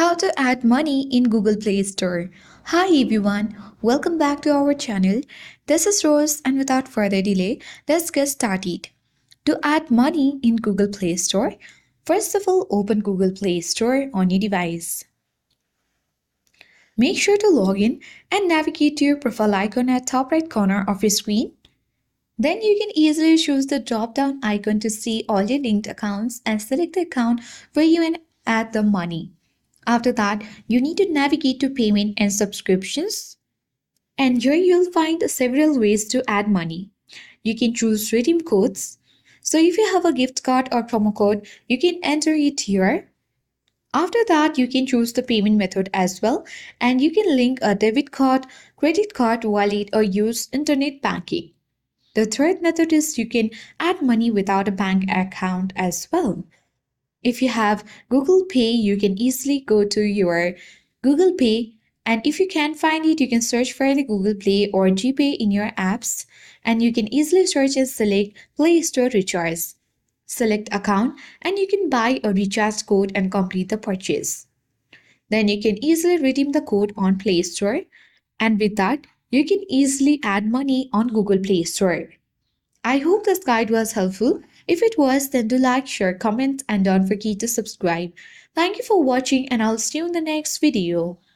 How to add money in Google Play Store. Hi everyone, welcome back to our channel. This is Rose and without further delay, let's get started. To add money in Google Play Store, first of all open Google Play Store on your device. Make sure to log in and navigate to your profile icon at top right corner of your screen. Then you can easily choose the drop-down icon to see all your linked accounts and select the account where you can add the money. After that, you need to navigate to payment and subscriptions. And here you'll find several ways to add money. You can choose redeem codes. So if you have a gift card or promo code, you can enter it here. After that, you can choose the payment method as well, and you can link a debit card, credit card, wallet, or use internet banking. The third method is you can add money without a bank account as well. If you have Google Pay, you can easily go to your Google Pay, and if you can't find it, you can search for the Google Play or GPay in your apps, and you can easily search and select Play Store Recharge. Select account and you can buy a recharge code and complete the purchase. Then you can easily redeem the code on Play Store, and with that, you can easily add money on Google Play Store. I hope this guide was helpful. If it was, then do like, share, comment, and don't forget to subscribe. Thank you for watching, and I'll see you in the next video.